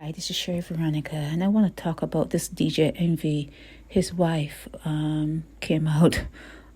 Hi, this is Sherry Veronica, and I want to talk about this DJ Envy. His wife came out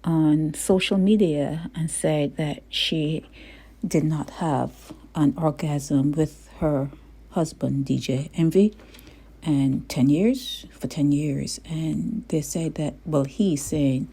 on social media and said that she did not have an orgasm with her husband, DJ Envy, and 10 years, for 10 years. And they said that, well, he's saying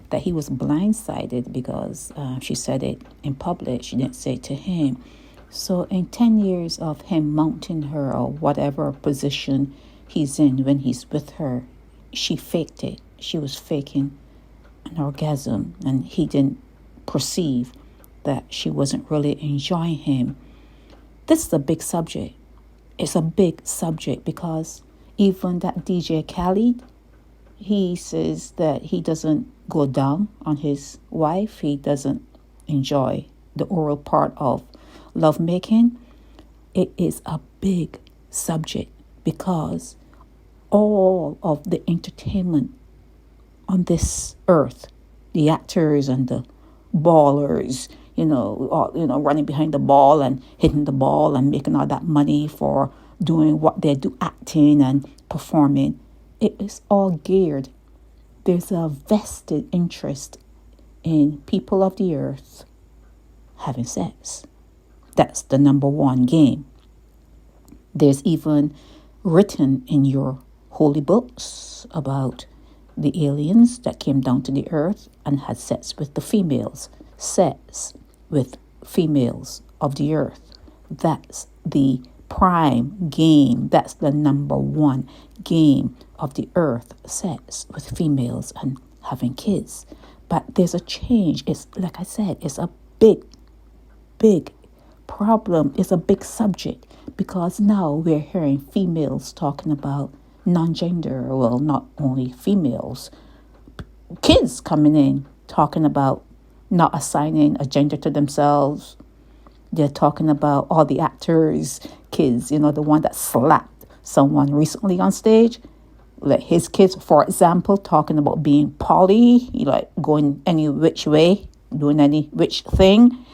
that he was blindsided because she said it in public. She didn't say it to him. So in 10 years of him mounting her or whatever position he's in when he's with her, she faked it. She was faking an orgasm, and he didn't perceive that she wasn't really enjoying him. This is a big subject. It's a big subject because even that DJ Khaled, he says that he doesn't go down on his wife. He doesn't enjoy the oral part of lovemaking. It is a big subject because all of the entertainment on this earth, the actors and the ballers, running behind the ball and hitting the ball and making all that money for doing what they do, acting and performing, it is all geared. There's a vested interest in people of the earth having sex. That's the number one game. There's even written in your holy books about the aliens that came down to the earth and had sex with the females. Sex with females of the earth. That's the prime game. That's the number one game of the earth. Sex with females and having kids. But there's a change. It's like I said, it's a big problem. It's a big subject because now we're hearing females talking about non-gender. Well, not only females, kids coming in talking about not assigning a gender to themselves. They're talking about all the actors, kids, the one that slapped someone recently on stage. Like his kids, for example, talking about being poly, like going any which way, doing any which thing.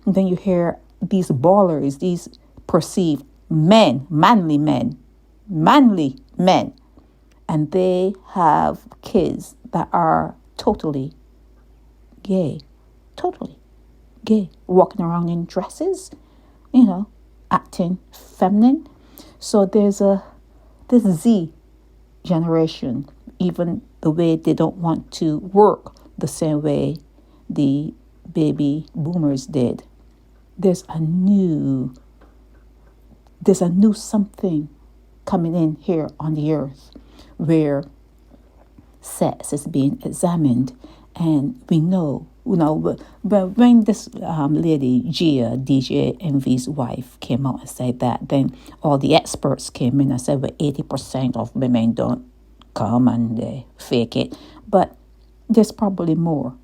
And then you hear these ballers, these perceived men, manly men, and they have kids that are totally gay, walking around in dresses, acting feminine. So there's this Z generation, even the way they don't want to work the same way the baby boomers did. There's a new something coming in here on the earth where sex is being examined. And we know, but when this lady, Gia, DJ Envy's wife, came out and said that, then all the experts came in and said, well, 80% of women don't come and they fake it. But there's probably more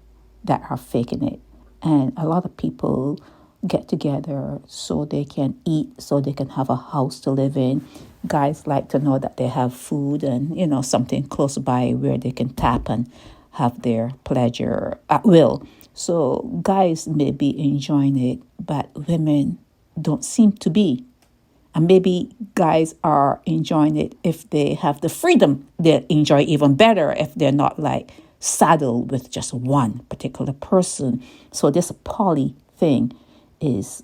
that are faking it. And a lot of people get together so they can eat, so they can have a house to live in. Guys like to know that they have food and, something close by where they can tap and have their pleasure at will. So guys may be enjoying it, but women don't seem to be. And maybe guys are enjoying it if they have the freedom. They'll enjoy even better if they're not like saddled with just one particular person. So this poly thing is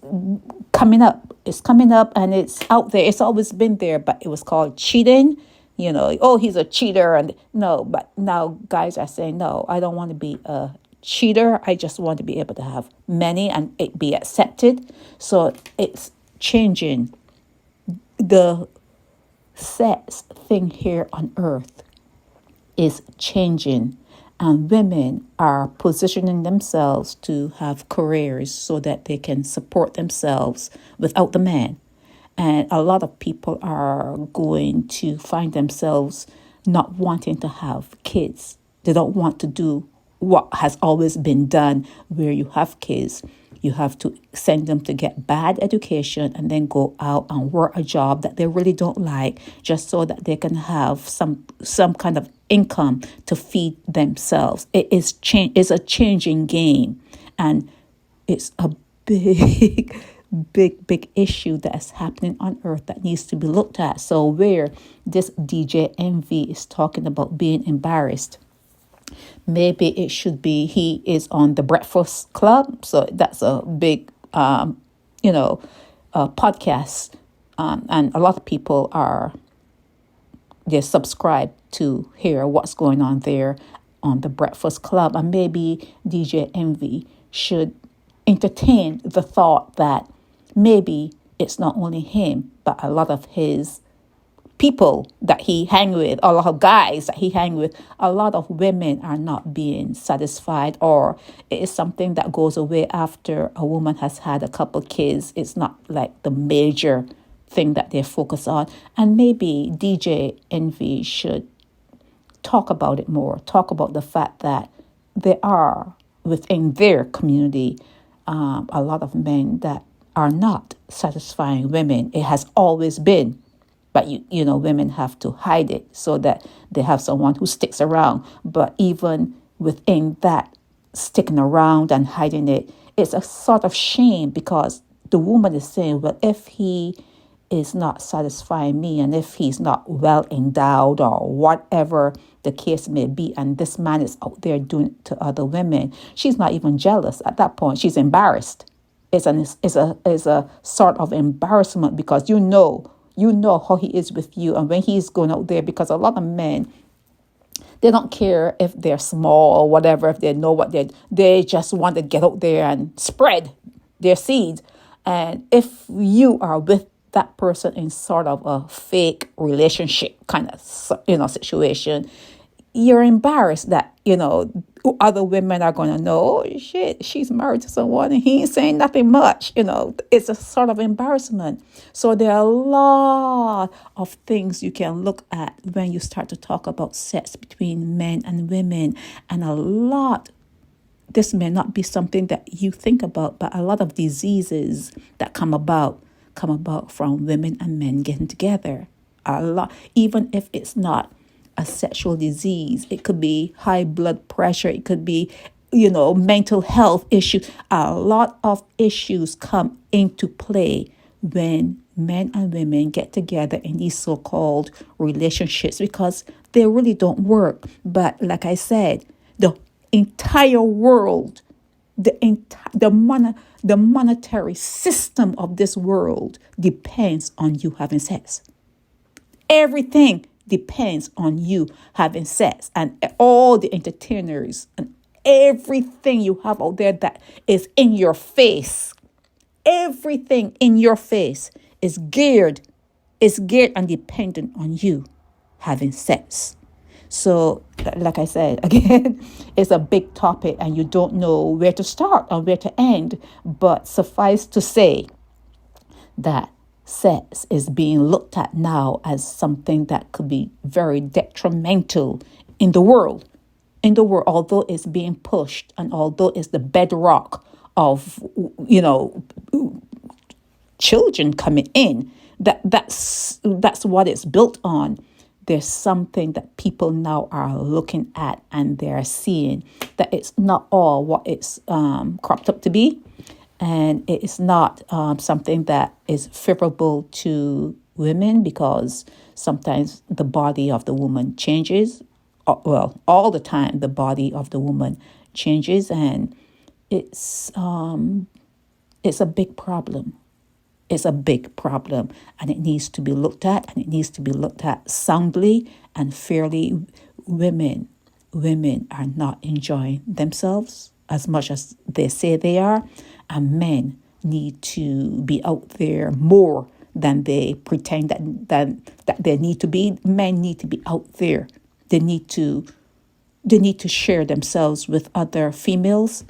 coming up. It's coming up and it's out there. It's always been there, but it was called cheating. He's a cheater. And no, but now guys are saying, no, I don't want to be a cheater. I just want to be able to have many and it be accepted. So it's changing. The sex thing here on earth is changing. And women are positioning themselves to have careers so that they can support themselves without the man. And a lot of people are going to find themselves not wanting to have kids. They don't want to do what has always been done, where you have kids. You have to send them to get bad education and then go out and work a job that they really don't like, just so that they can have some kind of income to feed themselves. It's a changing game, and it's a big big issue that is happening on earth that needs to be looked at. So where this DJ Envy is talking about being embarrassed, maybe it should be he is on the Breakfast Club. So that's a big, podcast. And a lot of people they're subscribed to hear what's going on there on the Breakfast Club. And maybe DJ Envy should entertain the thought that maybe it's not only him, but a lot of his people that he hang with, a lot of guys that he hang with, a lot of women are not being satisfied, or it is something that goes away after a woman has had a couple kids. It's not like the major thing that they focus on. And maybe DJ Envy should talk about it more, talk about the fact that there are within their community a lot of men that are not satisfying women. It has always been. But, women have to hide it so that they have someone who sticks around. But even within that sticking around and hiding it, it's a sort of shame, because the woman is saying, well, if he is not satisfying me, and if he's not well endowed, or whatever the case may be, and this man is out there doing it to other women, she's not even jealous at that point. She's embarrassed. It's a sort of embarrassment, because you know how he is with you, and when he's going out there, because a lot of men, they don't care if they're small or whatever, if they know what they just want to get out there and spread their seed. And if you are with that person in sort of a fake relationship kind of situation, you're embarrassed that other women are going to know, oh shit, she's married to someone and he ain't saying nothing much. It's a sort of embarrassment. So there are a lot of things you can look at when you start to talk about sex between men and women. And this may not be something that you think about, but a lot of diseases that come about from women and men getting together. A lot, even if it's not a sexual disease, it could be high blood pressure, it could be, mental health issues. A lot of issues come into play when men and women get together in these so-called relationships, because they really don't work. But like I said, the entire world, the monetary system of this world depends on you having sex. Everything depends on you having sex, and all the entertainers and everything you have out there that is in your face. Everything in your face is geared and dependent on you having sex. So, like I said, again, it's a big topic and you don't know where to start or where to end. But suffice to say that sex is being looked at now as something that could be very detrimental in the world. Although it's being pushed, and although it's the bedrock of, children coming in, that's what it's built on. There's something that people now are looking at, and they're seeing that it's not all what it's cropped up to be. And it is not something that is favorable to women, because sometimes the body of the woman changes. Well, all the time the body of the woman changes, and it's a big problem. It's a big problem, and it needs to be looked at, and it needs to be looked at soundly and fairly. Women are not enjoying themselves as much as they say they are, and men need to be out there more than they pretend that they need to be. Men need to be out there. They need to share themselves with other females.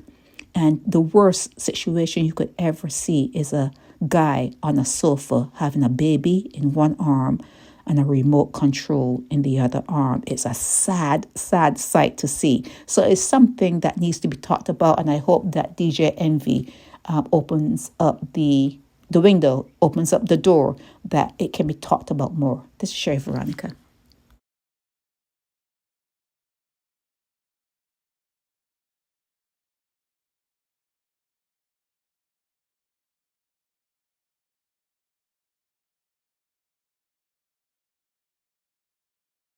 And the worst situation you could ever see is a guy on a sofa having a baby in one arm and a remote control in the other arm. It's a sad sight to see. So it's something that needs to be talked about, and I hope that DJ Envy opens up the window, opens up the door, that it can be talked about more. This is Sherry Veronica.